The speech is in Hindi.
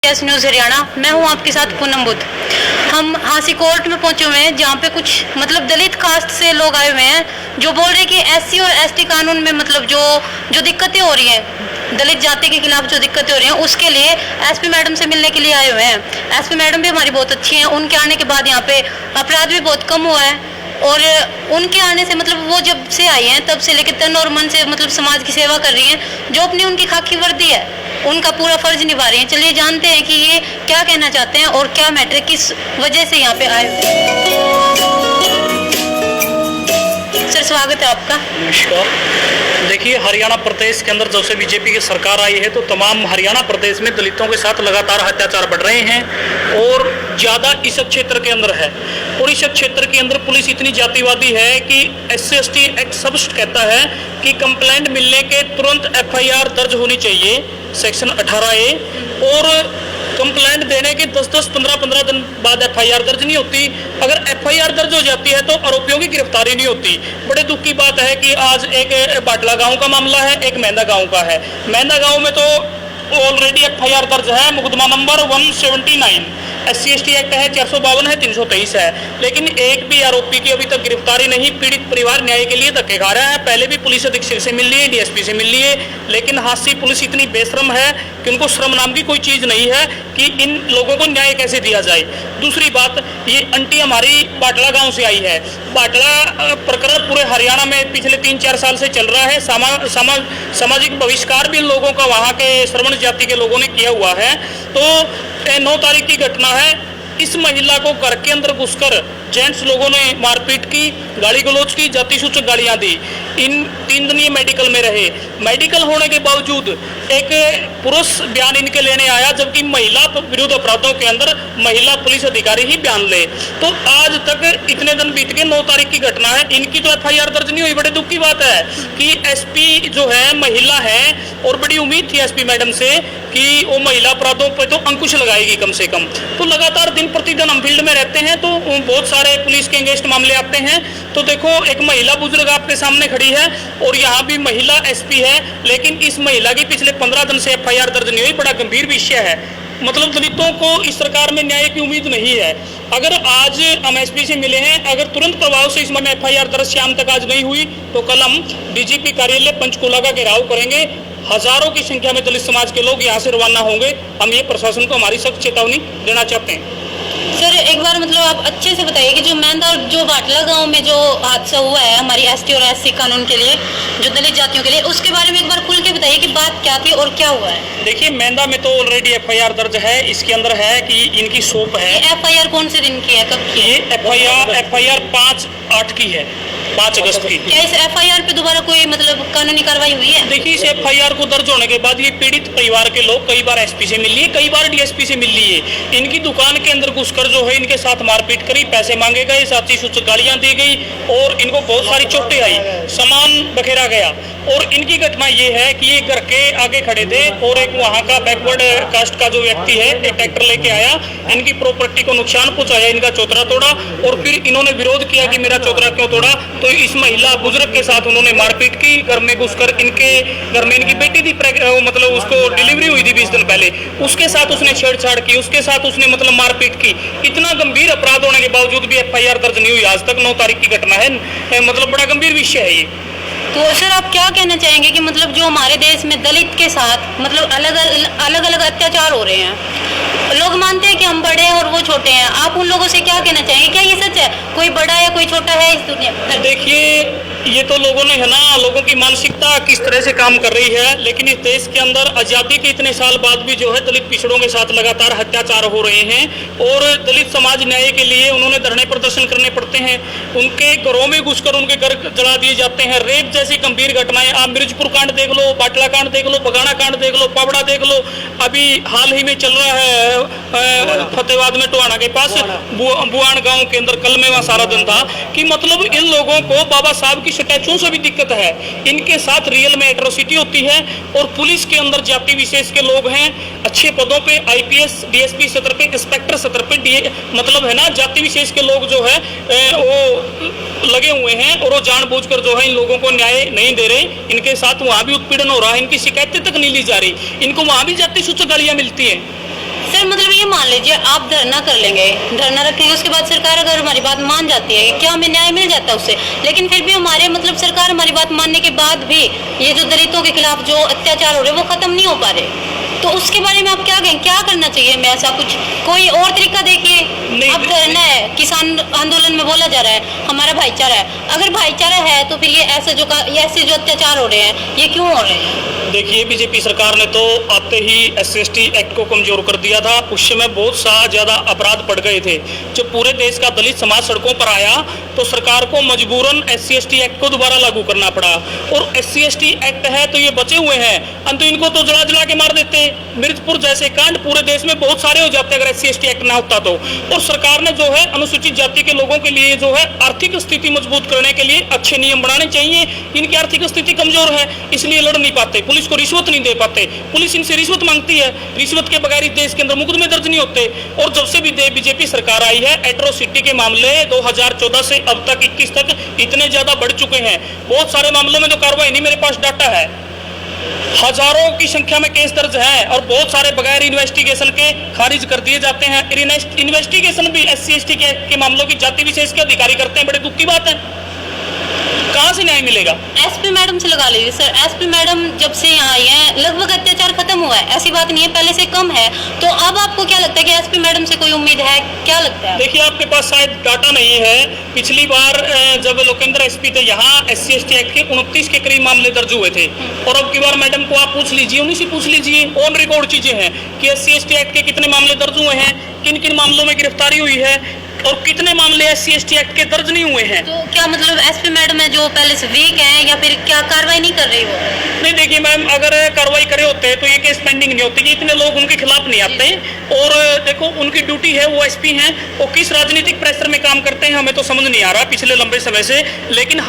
Yes news Haryana. मैं हूं आपके साथ पूनम बुद्ध। हम हांसी कोर्ट में पहुंचे हुए हैं, जहां पे कुछ दलित कास्ट से लोग आए हुए हैं जो बोल रहे हैं कि एससी और एसटी कानून में जो दिक्कतें हो रही हैं, दलित जाति के खिलाफ जो दिक्कतें हो रही हैं, उसके लिए एसपी मैडम से मिलने के लिए आए हुए हैं। एसपी मैडम भी हमारी बहुत अच्छी हैं। उनके आने के बाद यहाँ पे अपराध भी बहुत कम हुआ है और उनके आने से वो जब से आई हैं तब से लेकर तन और मन से समाज की सेवा कर रही हैं। जो अपनी उनकी खाकी वर्दी है उनका पूरा फर्ज निभा रही हैं। चलिए जानते हैं कि ये क्या कहना चाहते हैं और क्या मैटर किस वजह से यहाँ पे आए। सर स्वागत है आपका। नमस्कार। देखिए, हरियाणा प्रदेश के अंदर जब से बीजेपी की सरकार आई है तो तमाम हरियाणा प्रदेश में दलितों के साथ लगातार अत्याचार बढ़ रहे हैं और ज़्यादा इस क्षेत्र के अंदर है। और इस क्षेत्र के अंदर पुलिस इतनी जातिवादी है कि SC/ST एक्ट स्पष्ट कहता है कि कंप्लेंट मिलने के तुरंत FIR दर्ज होनी चाहिए, सेक्शन 18A। और कंप्लेंट देने के 10-10, 15-15 दिन बाद FIR दर्ज नहीं होती। अगर FIR दर्ज हो जाती है तो आरोपियों की गिरफ्तारी नहीं होती। बड़े दुख की बात है कि आज एक बाटला गांव का मामला है, एक मेंदा गांव का है। मेंदा गांव में तो ऑलरेडी FIR दर्ज है, मुकदमा नंबर 179, SC/ST एक्ट है, 452 है, 323 है, लेकिन एक भी आरोपी की अभी तक गिरफ्तारी नहीं। पीड़ित परिवार न्याय के लिए धक्के खा रहा है। पहले भी पुलिस अधीक्षक से मिल लिए, DSP से मिल लिए, लेकिन हांसी पुलिस इतनी बेशरम है कि उनको श्रम नाम की कोई चीज़ नहीं है कि इन लोगों को न्याय कैसे दिया जाए। दूसरी बात, ये आंटी हमारी बाटला गाँव से आई है। बाटला प्रकरण पूरे हरियाणा में पिछले 3-4 साल से चल रहा है। सामाजिक बहिष्कार भी लोगों का वहाँ के श्रवण जाति के लोगों ने किया हुआ है। तो 9 तारीख की घटना है। इस महिला को घर के अंदर घुसकर जेंट्स लोगों ने मारपीट की, गाली गलौज की, जाति सूचक गालियां दी। इन 3 दिन ये मेडिकल में रहे। मेडिकल होने के बावजूद एक पुरुष बयान इनके लेने आया, जबकि महिला विरुद्ध अपराधों के अंदर महिला पुलिस अधिकारी ही बयान ले। तो आज तक इतने दिन बीत गए, 9 तारीख की घटना है, इनकी तो FIR दर्ज नहीं हुई। बड़े दुख की बात है कि SP जो है महिला है और बड़ी उम्मीद थी SP मैडम से कि वो महिला अपराधों पर तो अंकुश लगाएगी कम से कम। तो लगातार दिन प्रतिदिन हम फील्ड में रहते हैं तो बहुत सारे पुलिस के अगेंस्ट मामले आते हैं। तो देखो, एक महिला बुजुर्ग आपके सामने खड़ी है और यहाँ भी महिला SP है, लेकिन इस महिला की पिछले 15 दिन से FIR दर्ज नहीं हुई। बड़ा गंभीर विषय है। दलितों को इस सरकार में न्याय की उम्मीद नहीं है। अगर आज हम SP से मिले हैं, अगर तुरंत प्रभाव से इस मामले में FIR दर्ज शाम तक आज नहीं हुई तो कल हम DGP कार्यालय पंचकूला का घेराव करेंगे। हजारों की संख्या में दलित समाज के लोग यहाँ से रवाना होंगे। हम ये प्रशासन को हमारी सख्त चेतावनी देना चाहते हैं। सर एक बार आप अच्छे से बताइए कि जो मेंदा और जो बाटला गांव में जो हादसा हुआ है हमारी ST और SC कानून के लिए, जो दलित जातियों के लिए, उसके बारे में एक बार खुल के बताइए कि बात क्या थी और क्या हुआ है। देखिए, मेंदा में तो ऑलरेडी FIR दर्ज है। इसके अंदर है कि इनकी शॉप है। FIR कौन से दिन की है, कब की है? ये FIR 5/8 की है, 5 अगस्त की। क्या इस FIR पे दोबारा कोई कानूनी कार्रवाई हुई है? देखिए, इस FIR को दर्ज होने के बाद ये पीड़ित परिवार के लोग कई बार SP से मिल लिए, कई बार DSP से मिल लिए। इनकी दुकान के अंदर घुसकर जो है इनके साथ मारपीट करी, पैसे मांगे गए, जाति सूचक गालियां दी गई और इनको बहुत सारी चोटें आई, सामान बखेरा गया। और इनकी घटना ये है कि ये घर के आगे खड़े थे और एक वहाँ का बैकवर्ड कास्ट का जो व्यक्ति है एक ट्रैक्टर लेके आया, इनकी प्रॉपर्टी को नुकसान पहुंचाया, इनका चौतरा तोड़ा और फिर इन्होंने विरोध किया कि मेरा चौतरा क्यों तोड़ा। तो इस महिला बुजुर्ग के साथ उन्होंने मारपीट की। घर में घुसकर इनके घर में इनकी बेटी थी, उसको डिलीवरी हुई थी 20 दिन पहले, उसके साथ उसने छेड़छाड़ की, उसके साथ उसने मारपीट की। इतना गंभीर अपराध होने के बावजूद भी FIR दर्ज नहीं हुई आज तक। 9 तारीख की घटना है। बड़ा गंभीर विषय है ये। तो सर आप क्या कहना चाहेंगे कि जो हमारे देश में दलित के साथ अलग अलग अत्याचार हो रहे हैं, लोग मानते हैं कि हम बड़े हैं और वो छोटे हैं, आप उन लोगों से क्या कहना चाहेंगे? क्या ये सच है, कोई बड़ा है कोई छोटा है इस दुनिया में? देखिए, ये तो लोगों ने है ना, लोगों की मानसिकता किस तरह से काम कर रही है। लेकिन इस देश के अंदर आज़ादी के इतने साल बाद भी जो है दलित पिछड़ों के साथ लगातार अत्याचार हो रहे हैं और दलित समाज न्याय के लिए उन्होंने धरने प्रदर्शन करने पड़ते हैं। उनके घरों में घुसकर उनके घर जला दिए जाते हैं। रेप जैसी गंभीर घटनाएं, आप मिर्जपुर कांड देख लो, बाटला कांड देख लो, बगाना कांड देख लो, पावड़ा देख लो, अभी हाल ही में चल रहा है फतेहाबाद में टोहाना के पास बुआन गांव के अंदर कल में वहाँ सारा दिन था कि इन लोगों को बाबा साहब की स्टैचू से भी दिक्कत है। इनके साथ रियल में एट्रोसिटी होती है और पुलिस के अंदर जाति विशेष के लोग हैं अच्छे पदों पे, IPS DSP सत्र पे, इंस्पेक्टर सत्र पे, है ना, जाति विशेष के लोग जो है वो लगे हुए हैं और वो जानबूझकर जो है इन लोगों को न्याय नहीं दे रहे। इनके साथ वहाँ भी उत्पीड़न हो रहा है, इनकी शिकायतें तक नहीं ली जा रही, इनको वहाँ भी जाति सूचक गालियाँ मिलती हैं। सर अगर मतलब ये मान लीजिए आप धरना कर लेंगे, धरना रखेंगे, उसके बाद सरकार अगर हमारी बात मान जाती है, क्या हमें न्याय मिल जाता है उससे? लेकिन फिर भी हमारे मतलब सरकार हमारी बात मानने के बाद भी ये जो दलितों के खिलाफ जो अत्याचार हो रहे हैं वो खत्म नहीं हो पा रहे। तो उसके बारे में आप क्या कहें, क्या करना चाहिए? मैं ऐसा कुछ कोई और तरीका देखिए। अब धरना है, किसान आंदोलन में बोला जा रहा है हमारा भाईचारा है, अगर भाईचारा है तो फिर ये ऐसे जो अत्याचार हो रहे हैं ये क्यों हो रहे हैं? देखिए, बीजेपी सरकार ने तो आते ही SC/ST एक्ट को कमजोर कर दिया था। उस समय बहुत सा ज्यादा अपराध बढ़ गए थे। जब पूरे देश का दलित समाज सड़कों पर आया तो सरकार को मजबूरन SC/ST एक्ट को दोबारा लागू करना पड़ा। और SC/ST एक्ट है तो ये बचे हुए हैं, अंतु इनको तो जला जला के मार देते। मिर्जपुर जैसे कांड पूरे देश में बहुत सारे हो जाते अगर SC/ST एक्ट ना होता तो। और सरकार ने जो है अनुसूचित जाति के लोगों के लिए जो है आर्थिक स्थिति मजबूत करने के लिए अच्छे नियम बनाने चाहिए। इनकी आर्थिक स्थिति कमजोर है, इसलिए लड़ नहीं पाते, पुलिस को रिश्वत नहीं दे पाते, पुलिस इनसे रिश्वत मांगती है, रिश्वत के बगैर इस देश के अंदर मुकदमे दर्ज नहीं होते। और जब से भी बीजेपी सरकार आई है, एट्रोसिटी के मामले 2014 से अब तक 21 तक इतने ज्यादा बढ़ चुके हैं। बहुत सारे मामलों में तो कार्रवाई नहीं, मेरे पास डाटा है, हजारों की संख्या में केस दर्ज है और बहुत सारे बगैर इन्वेस्टिगेशन के खारिज कर दिए जाते हैं। इन्वेस्टिगेशन भी SC/ST के मामलों की जाति विशेष के अधिकारी करते हैं। बड़े दुख की बात है, कहाँ से न्याय मिलेगा? SP मैडम से लगा लीजिए सर। SP मैडम जब से यहाँ आई हैं लगभग अत्याचार खत्म हुआ है, ऐसी बात नहीं है, पहले से कम है। तो अब आपको क्या लगता है कि SP मैडम से कोई उम्मीद है? क्या लगता है? देखिए, आपके पास शायद डाटा नहीं है। पिछली बार जब लोकेंद्र SP थे यहाँ SC/ST एक्ट के 29 के करीब मामले दर्ज हुए थे। और अब की बार मैडम को आप पूछ लीजिए, उन्हीं से पूछ लीजिए, ऑन रिकॉर्ड चीजें हैं कि SC/ST एक्ट के कितने मामले दर्ज हुए हैं, किन किन मामलों में गिरफ्तारी हुई है और कितने मामले SC/ST एक्ट के दर्ज नहीं हुए हैं। तो क्या मतलब SP मैडम है जो पहले से वीक है या फिर क्या कार्रवाई नहीं कर रही वो? नहीं, देखिए मैम, अगर कार्रवाई करे होते तो ये केस पेंडिंग नहीं होती, इतने लोग उनके खिलाफ नहीं आते। और देखो, उनकी ड्यूटी है, वो SP हैं, वो किस राजनीतिक प्रेशर में काम करते हैं हमें तो समझ नहीं आ रहा पिछले लंबे समय से। लेकिन